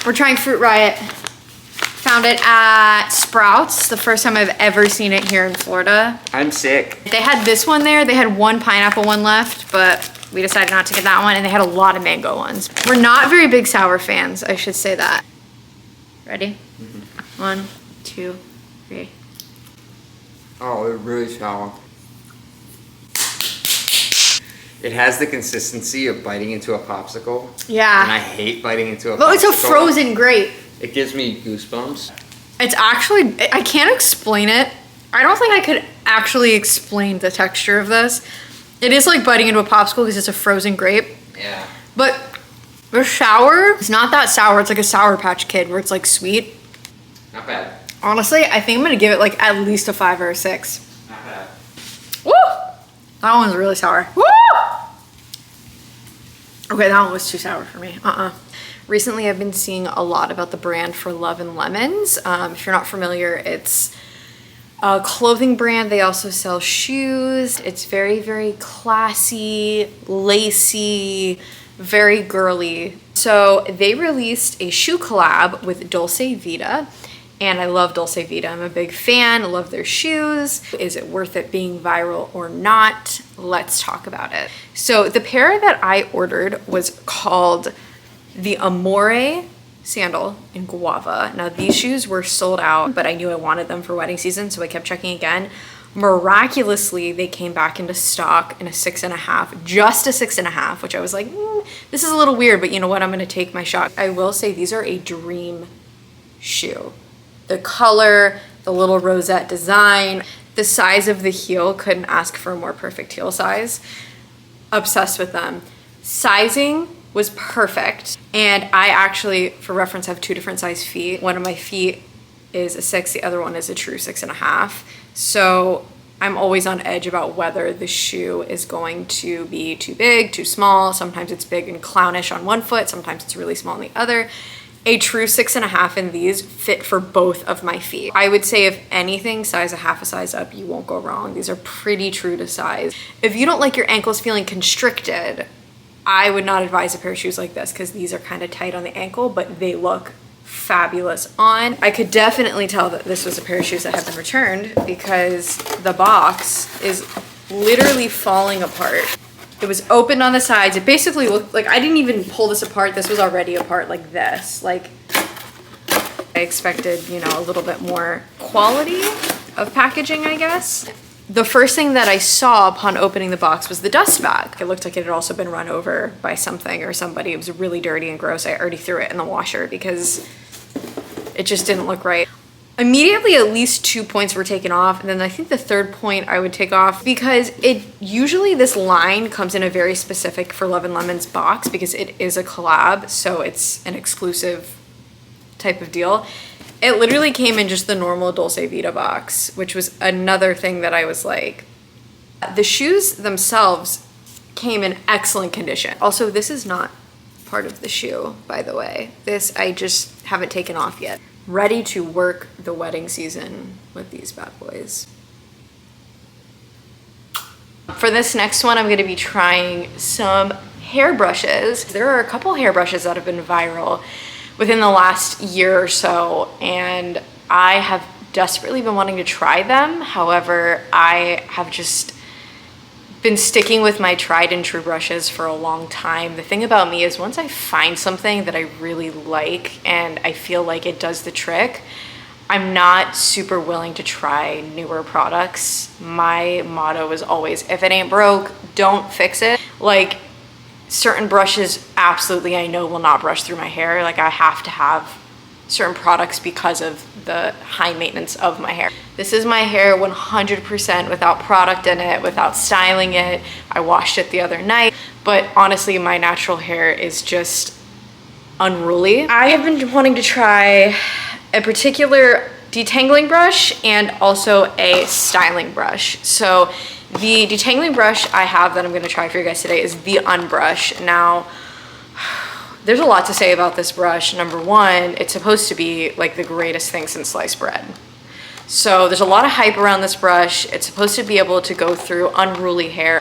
We're trying Fruit Riot. Found it at Sprouts, the first time I've ever seen it here in Florida. I'm sick. They had this one there. They had one pineapple one left, but we decided not to get that one, and they had a lot of mango ones. We're not very big sour fans, I should say that. Ready? Mm-hmm. 1, 2, 3. Oh, they're really sour. It has the consistency of biting into a popsicle. Yeah. And I hate biting into a popsicle. Well, it's a frozen grape. It gives me goosebumps. It's actually, I can't explain it. I don't think I could actually explain the texture of this. It is like biting into a popsicle because it's a frozen grape. Yeah. But the sour, it's not that sour. It's like a Sour Patch Kid where it's like sweet. Not bad. Honestly, I think I'm gonna give it like at least a 5 or a 6. Not bad. Woo! That one's really sour. Woo! Okay, that one was too sour for me. Recently, I've been seeing a lot about the brand For Love and Lemons. If you're not familiar, it's a clothing brand. They also sell shoes. It's very, very classy, lacy, very girly. So they released a shoe collab with Dolce Vita. And I love Dolce Vita. I'm a big fan. I love their shoes. Is it worth it being viral or not? Let's talk about it. So the pair that I ordered was called the Amore sandal in guava. Now these shoes were sold out, but I knew I wanted them for wedding season, so I kept checking again. Miraculously, they came back into stock in a 6.5, just a 6.5, which I was like, this is a little weird, but you know what? I'm gonna take my shot. I will say these are a dream shoe. The color, the little rosette design, the size of the heel, couldn't ask for a more perfect heel size. Obsessed with them. Sizing was perfect. And I actually, for reference, have 2 different size feet. One of my feet is a 6, the other one is a true 6.5. So I'm always on edge about whether the shoe is going to be too big, too small. Sometimes it's big and clownish on one foot, sometimes it's really small on the other. A true 6.5 in these fit for both of my feet. I would say if anything, size a half a size up, you won't go wrong. These are pretty true to size. If you don't like your ankles feeling constricted, I would not advise a pair of shoes like this because these are kind of tight on the ankle, but they look fabulous on. I could definitely tell that this was a pair of shoes that had been returned because the box is literally falling apart. It was open on the sides. It basically looked like, I didn't even pull this apart. This was already apart like this. Like, I expected, you know, a little bit more quality of packaging, I guess. The first thing that I saw upon opening the box was the dust bag. It looked like it had also been run over by something or somebody. It was really dirty and gross. I already threw it in the washer because it just didn't look right. Immediately, at least 2 points were taken off, and then I think the third point I would take off because usually this line comes in a very specific For Love and Lemons box because it is a collab, so it's an exclusive type of deal. It literally came in just the normal Dolce Vita box, which was another thing that I was like, the shoes themselves came in excellent condition. Also, this is not part of the shoe, by the way. This I just haven't taken off yet. Ready to work the wedding season with these bad boys. For this next one, I'm going to be trying some hairbrushes. There are a couple hairbrushes that have been viral within the last year or so, and I have desperately been wanting to try them. However, I have just been sticking with my tried and true brushes for a long time. The thing about me is once I find something that I really like and I feel like it does the trick, I'm not super willing to try newer products. My motto is always, if it ain't broke, don't fix it. Like, certain brushes absolutely I know will not brush through my hair. Like, I have to have certain products because of the high maintenance of my hair. This is my hair 100% without product in it, without styling it. I washed it the other night, but honestly, my natural hair is just unruly. I have been wanting to try a particular detangling brush and also a styling brush. So the detangling brush I have that I'm gonna try for you guys today is the Unbrush. Now, there's a lot to say about this brush. Number one, it's supposed to be like the greatest thing since sliced bread. So there's a lot of hype around this brush. It's supposed to be able to go through unruly hair.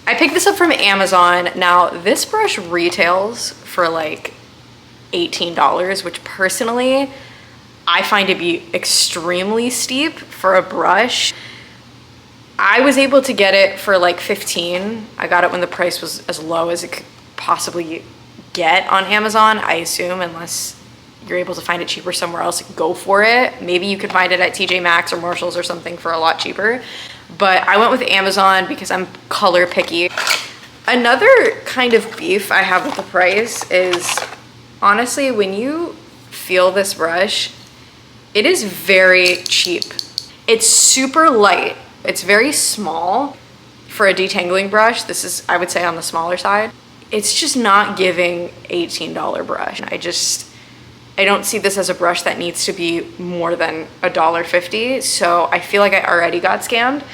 I picked this up from Amazon. Now, this brush retails for like $18, which personally I find to be extremely steep for a brush. I was able to get it for like 15. I got it when the price was as low as it could possibly get on Amazon, I assume, unless you're able to find it cheaper somewhere else, go for it. Maybe you could find it at TJ Maxx or Marshalls or something for a lot cheaper. But I went with Amazon because I'm color picky. Another kind of beef I have with the price is, honestly, when you feel this brush, it is very cheap. It's super light. It's very small for a detangling brush. This is, I would say, on the smaller side. It's just not giving $18 brush. I don't see this as a brush that needs to be more than $1.50. So I feel like I already got scammed,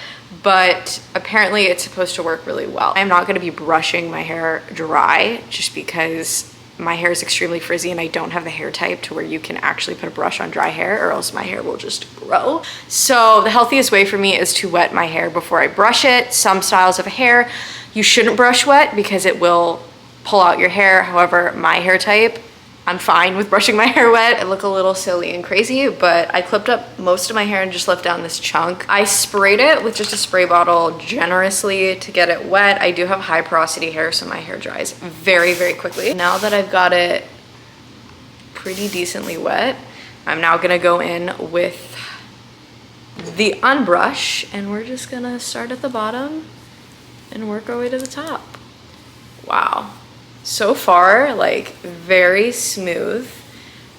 but apparently it's supposed to work really well. I'm not gonna be brushing my hair dry just because my hair is extremely frizzy and I don't have the hair type to where you can actually put a brush on dry hair, or else my hair will just grow. So the healthiest way for me is to wet my hair before I brush it. Some styles of hair you shouldn't brush wet because it will pull out your hair. However, my hair type, I'm fine with brushing my hair wet. I look a little silly and crazy, but I clipped up most of my hair and just left down this chunk. I sprayed it with just a spray bottle generously to get it wet. I do have high porosity hair, so my hair dries very, very quickly. Now that I've got it pretty decently wet, I'm now gonna go in with the unbrush, and we're just gonna start at the bottom and work our way to the top. Wow. So far, like, very smooth.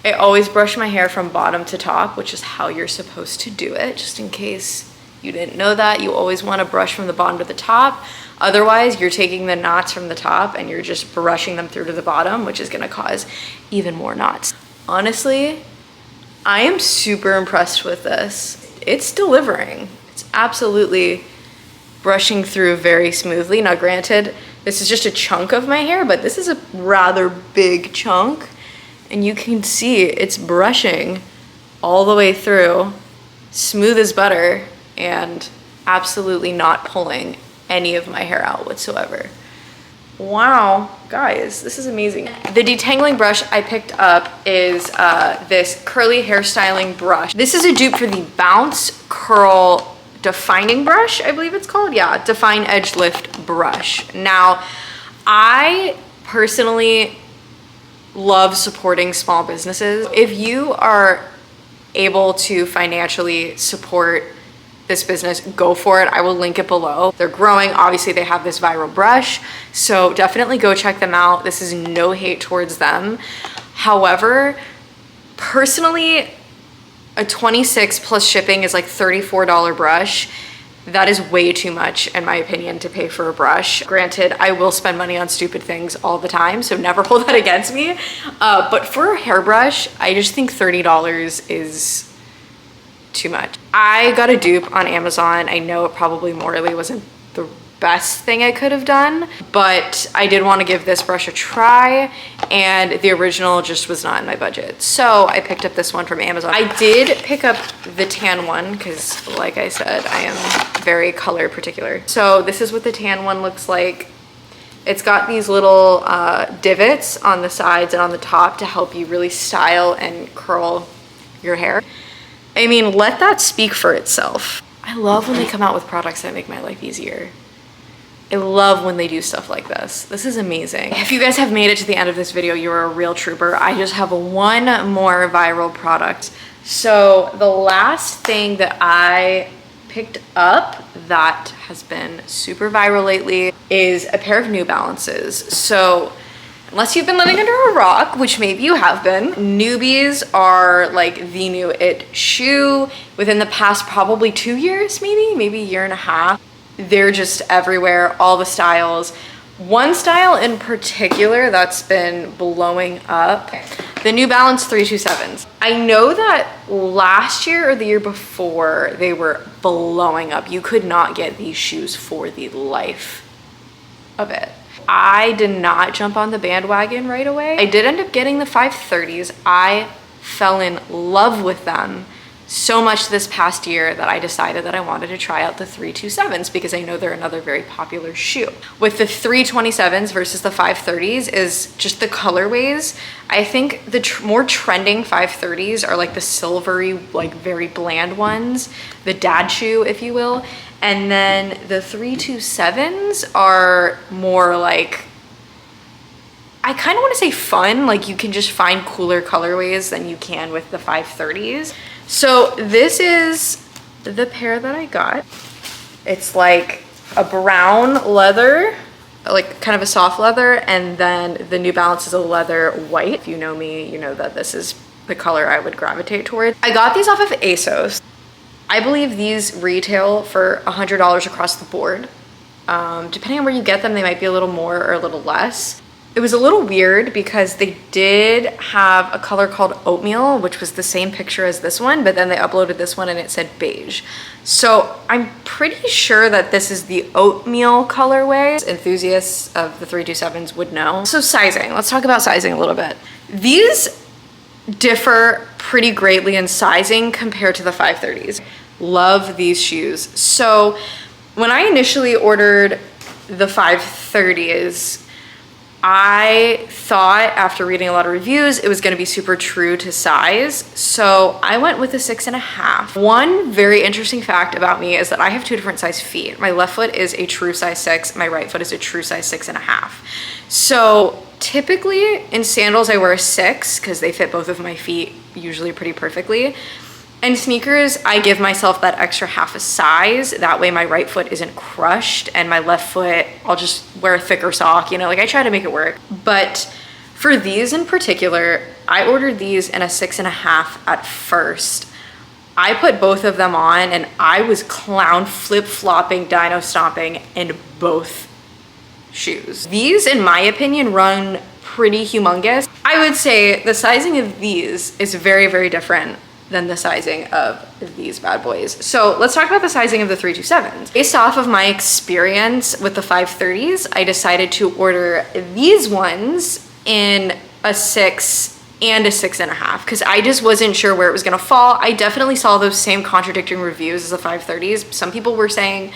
I always brush my hair from bottom to top, which is how you're supposed to do it. Just in case you didn't know that, you always want to brush from the bottom to the top. Otherwise, you're taking the knots from the top and you're just brushing them through to the bottom, which is going to cause even more knots. Honestly, I am super impressed with this. It's delivering. It's absolutely brushing through very smoothly. Now, granted, this is just a chunk of my hair, but this is a rather big chunk, and you can see it's brushing all the way through, smooth as butter, and absolutely not pulling any of my hair out whatsoever. Wow, guys, this is amazing. The detangling brush I picked up is this curly hairstyling brush. This is a dupe for the Bounce Curl Defining Brush, I believe it's called. Yeah, Define Edge Lift Brush. Now, I personally love supporting small businesses. If you are able to financially support this business, go for it. I will link it below. They're growing. Obviously, they have this viral brush, so definitely go check them out. This is no hate towards them. However, personally, a 26 plus shipping is like $34 brush. That is way too much, in my opinion, to pay for a brush. Granted, I will spend money on stupid things all the time, so never hold that against me. But for a hairbrush, I just think $30 is too much. I got a dupe on Amazon. I know it probably morally wasn't the best thing I could have done, but I did want to give this brush a try, and the original just was not in my budget. So I picked up this one from Amazon. I did pick up the tan one because, like I said, I am very color particular. So this is what the tan one looks like. It's got these little divots on the sides and on the top to help you really style and curl your hair. I mean, let that speak for itself. I love when they come out with products that make my life easier. I love when they do stuff like this. This is amazing. If you guys have made it to the end of this video, you're a real trooper. I just have one more viral product. So the last thing that I picked up that has been super viral lately is a pair of New Balances. So unless you've been living under a rock, which maybe you have been, newbies are like the new it shoe. Within the past probably 2 years, maybe a year and a half. They're just everywhere, all the styles. One style in particular that's been blowing up, the New Balance 327s. I know that last year or the year before, they were blowing up. You could not get these shoes for the life of it. I did not jump on the bandwagon right away. I did end up getting the 530s. I fell in love with them so much this past year that I decided that I wanted to try out the 327s because I know they're another very popular shoe. With the 327s versus the 530s is just the colorways. I think the more trending 530s are like the silvery, like very bland ones, the dad shoe, if you will. And then the 327s are more like, I kind of want to say fun, like you can just find cooler colorways than you can with the 530s. So this is the pair that I got. It's like a brown leather, like kind of a soft leather, and then the New Balance is a leather white. If you know me, you know that this is the color I would gravitate toward. I got these off of ASOS. I believe these retail for $100 across the board. Depending on where you get them, they might be a little more or a little less. It was a little weird because they did have a color called oatmeal, which was the same picture as this one, but then they uploaded this one and it said beige. So I'm pretty sure that this is the oatmeal colorway. Enthusiasts of the 327s would know. So sizing, let's talk about sizing a little bit. These differ pretty greatly in sizing compared to the 530s. Love these shoes. So when I initially ordered the 530s, I thought after reading a lot of reviews, it was gonna be super true to size. So I went with a 6.5. One very interesting fact about me is that I have two different size feet. My left foot is a true size 6, my right foot is a true size 6.5. So typically in sandals, I wear a 6 because they fit both of my feet usually pretty perfectly. And sneakers, I give myself that extra half a size. That way my right foot isn't crushed and my left foot, I'll just wear a thicker sock, you know, like I try to make it work. But for these in particular, I ordered these in a 6.5 at first. I put both of them on and I was clown flip-flopping, dino stomping in both shoes. These, in my opinion, run pretty humongous. I would say the sizing of these is very, very different than the sizing of these bad boys. So let's talk about the sizing of the 327s. Based off of my experience with the 530s, I decided to order these ones in a 6 and a 6.5 because I just wasn't sure where it was gonna fall. I definitely saw those same contradicting reviews as the 530s. Some people were saying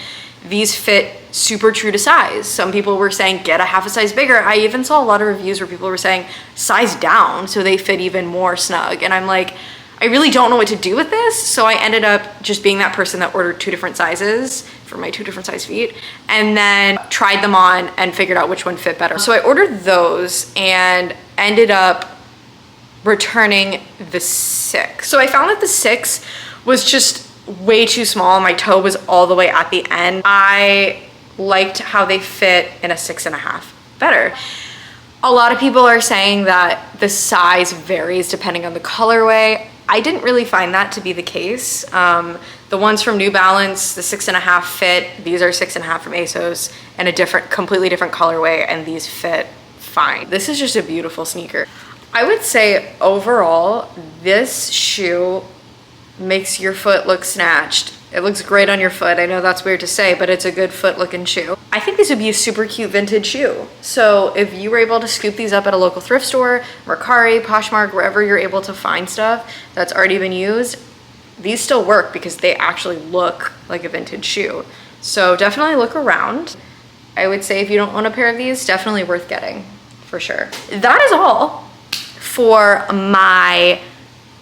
these fit super true to size. Some people were saying get a half a size bigger. I even saw a lot of reviews where people were saying size down so they fit even more snug. And I'm like, I really don't know what to do with this. So I ended up just being that person that ordered two different sizes for my two different size feet and then tried them on and figured out which one fit better. So I ordered those and ended up returning the 6. So I found that the 6 was just way too small. My toe was all the way at the end. I liked how they fit in a 6.5 better. A lot of people are saying that the size varies depending on the colorway. I didn't really find that to be the case. The ones from New Balance, the 6.5 fit. These are 6.5 from ASOS and a completely different colorway, and these fit fine. This is just a beautiful sneaker. I would say overall, this shoe makes your foot look snatched. It looks great on your foot. I know that's weird to say, but it's a good foot looking shoe. I think this would be a super cute vintage shoe. So if you were able to scoop these up at a local thrift store, Mercari, Poshmark, wherever you're able to find stuff that's already been used, these still work because they actually look like a vintage shoe. So definitely look around. I would say if you don't own a pair of these, definitely worth getting, for sure. That is all for my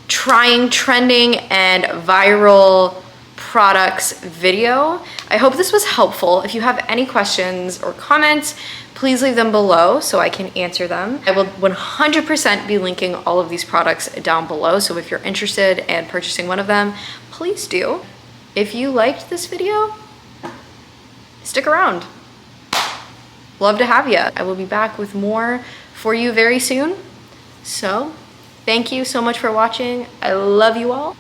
trying trending and viral products video. I hope this was helpful. If you have any questions or comments, please leave them below so I can answer them. I will 100% be linking all of these products down below, so if you're interested in purchasing one of them, please do. If you liked this video, stick around. Love to have you. I will be back with more for you very soon. So thank you so much for watching. I love you all.